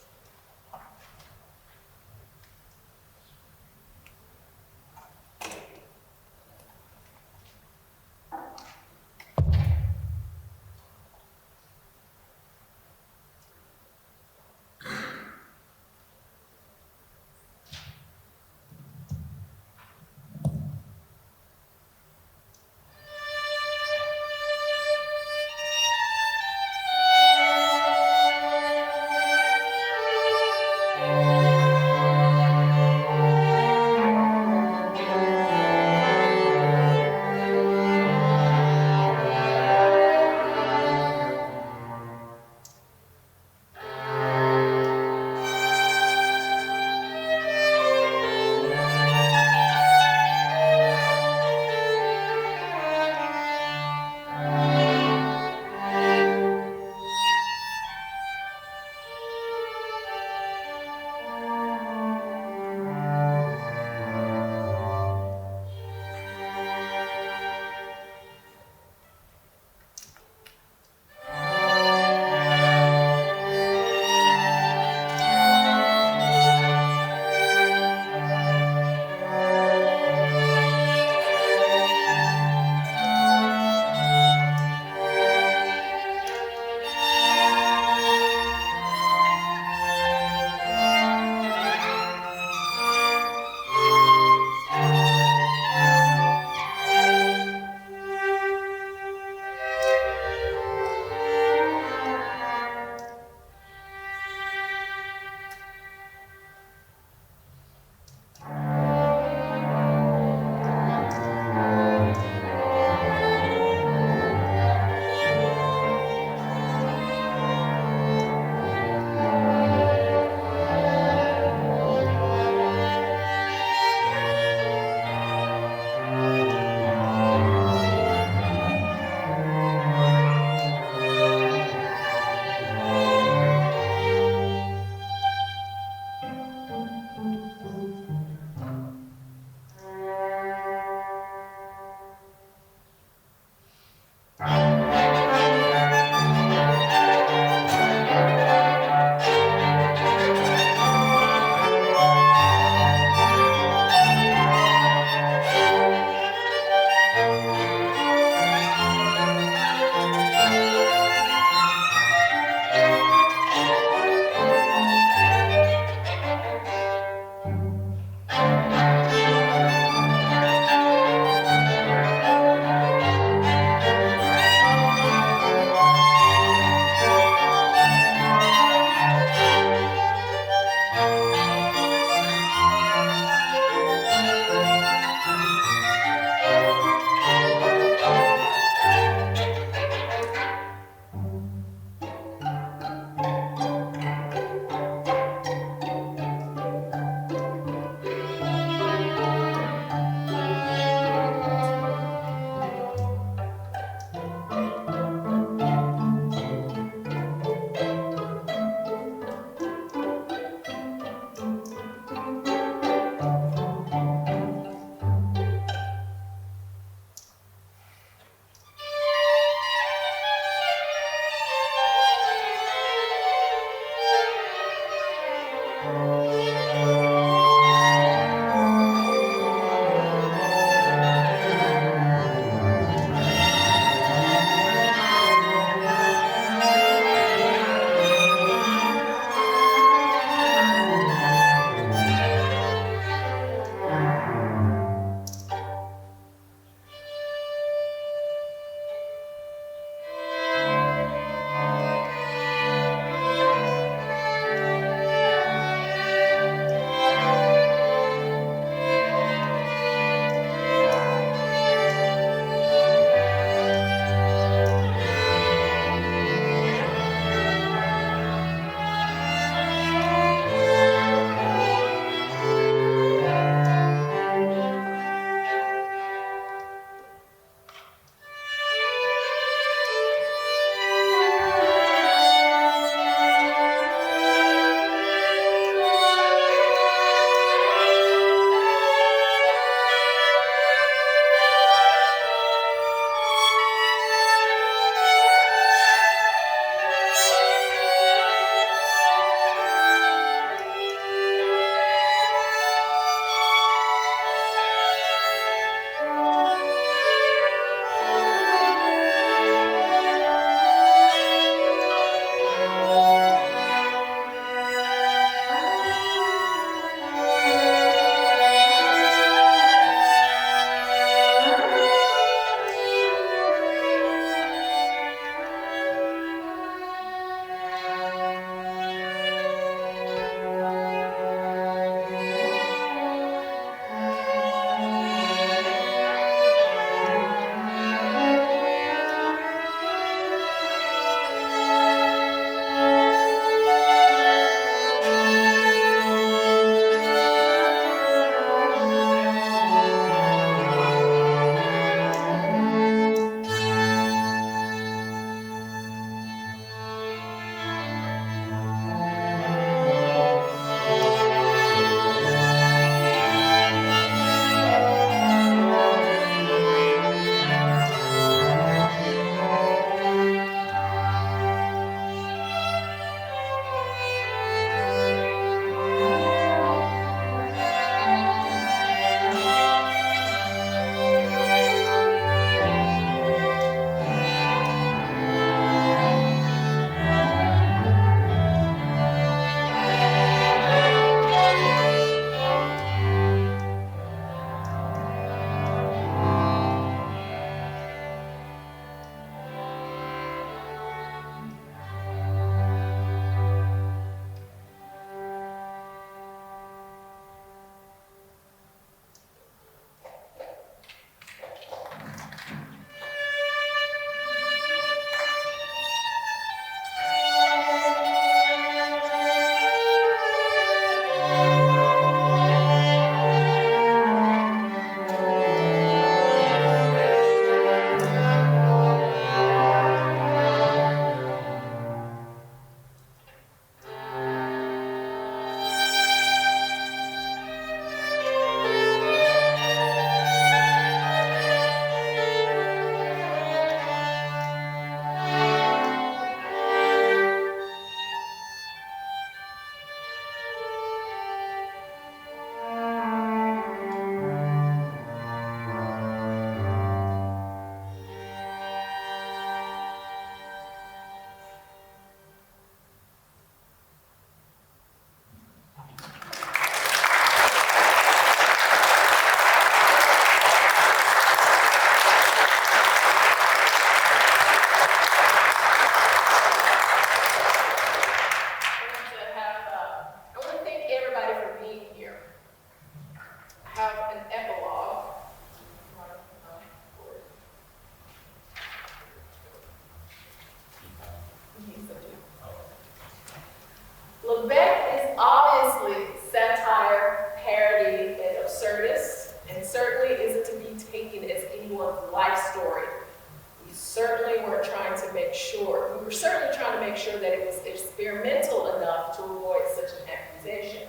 Speaker 1: to make sure, we were certainly trying to make sure that it was experimental enough to avoid such an accusation.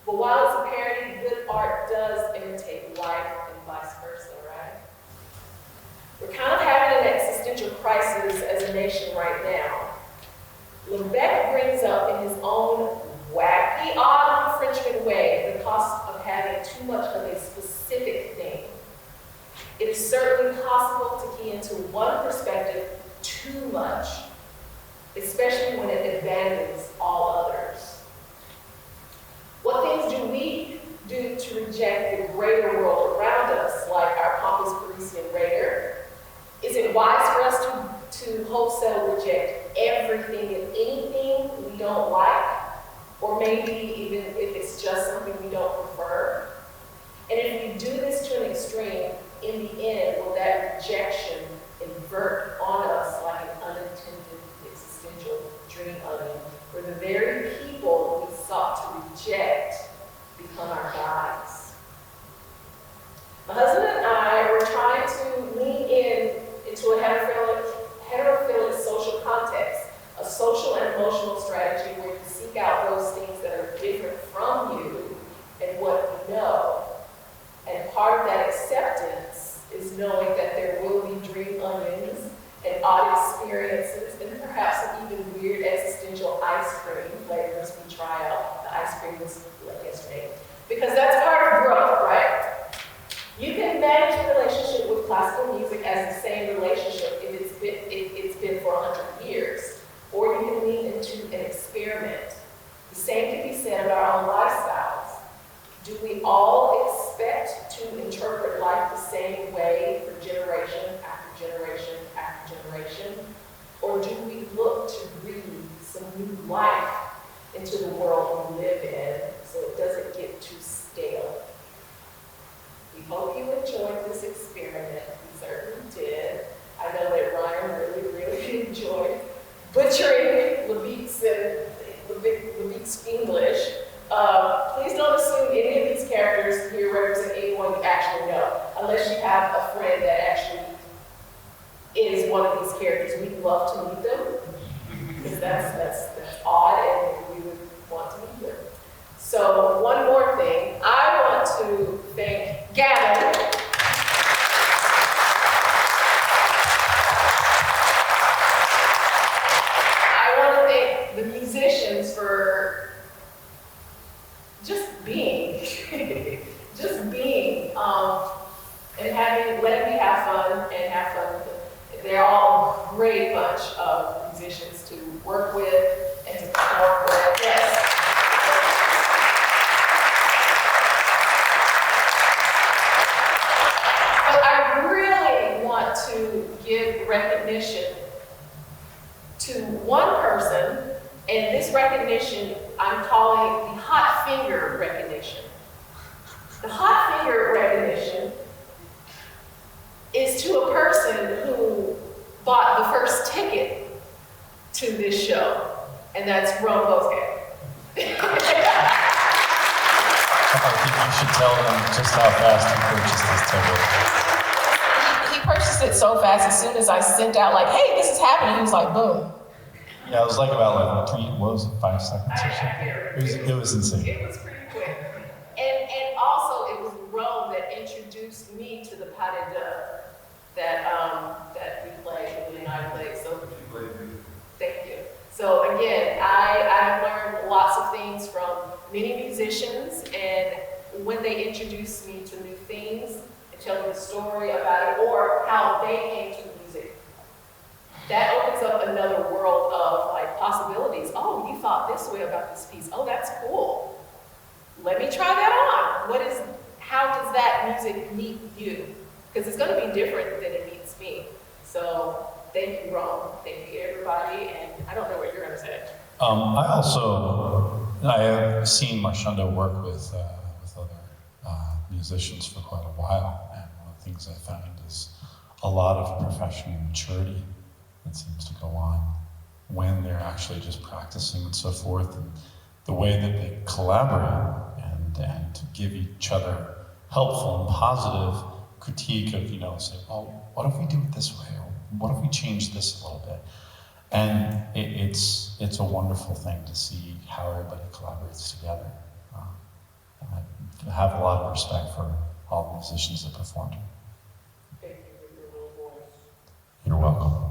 Speaker 1: But while it's a parody, good art does imitate life and vice versa, right? We're kind of having an existential crisis as a nation right now. Lebec brings up in his own wacky, odd Frenchman way the cost of having too much of a specific thing. It is certainly possible to key into one perspective too much, especially when it abandons all others. What things do we do to reject the greater world around us, like our pompous Parisian raider? Is it wise for us to wholesale reject everything and anything we don't like? Or maybe even if it's just something we don't prefer? And if we do this to an extreme, in the end, will that rejection invert on us like an unintended existential dream onion, where the very people we sought to reject become our guides? My husband and I were trying to lean into a heterophilic social context, a social and emotional strategy where you seek out those things that are different from you and what you know. And part of that acceptance is knowing that there will be dream onions and odd experiences and perhaps some even weird existential ice cream flavors we try out. The ice cream was like yesterday. Because that's part of growth, right? You can manage a relationship with classical music as the same relationship if it's been for 100 years. Or you can lean into an experiment. The same can be said about our own lifestyles. Do we all expect to interpret life the same way for generation after generation after generation? Or do we look to breathe some new life into the world we live in so it doesn't get too stale? We hope you enjoyed this experiment. We certainly did. I know that Ryan really enjoyed butchering Levit's English. Please don't assume any of these characters here represent anyone you actually know, unless you have a friend that actually is one of these characters. We'd love to meet them, because that's odd, and we would want to meet them. So one more thing, I want to thank Gavin. I want to thank the musicians for just being, and letting me have fun and have fun with them. They're all a great bunch of musicians to work with and to perform with. Yes. But I really want to give recognition to one person, and this recognition I'm calling the hot finger recognition. The hot finger recognition is to a person who bought the first ticket to this show, and that's Rome Bosque.
Speaker 2: I think you should tell them just how fast he purchased this ticket.
Speaker 1: He purchased it so fast, as soon as I sent out like, hey, this is happening, he was like, boom.
Speaker 2: Yeah, it was like about 5 seconds or something. It was insane.
Speaker 1: It was pretty quick. And also it was Rome that introduced me to the pas de deux that we played, Julie and I played. So thank you. So again, I've learned lots of things from many musicians, and when they introduce me to new things and tell me the story about it or how they came to the music, that opens up another world of like possibilities. Oh, you thought this way about this piece. Oh, that's cool. Let me try that on. How does that music meet you? Because it's going to be different than it meets me. So thank you, Rome. Thank you, everybody. And I don't know what you're going to say.
Speaker 2: I have seen Marshando work with other musicians for quite a while, and one of the things I found is a lot of professional maturity that seems to go on when they're actually just practicing and so forth, and the way that they collaborate and to give each other helpful and positive critique of, say, well, what if we do it this way? Or what if we change this a little bit? And it's a wonderful thing to see how everybody collaborates together. I have a lot of respect for all the musicians that performed here.
Speaker 1: Thank you for your little voice.
Speaker 2: You're welcome.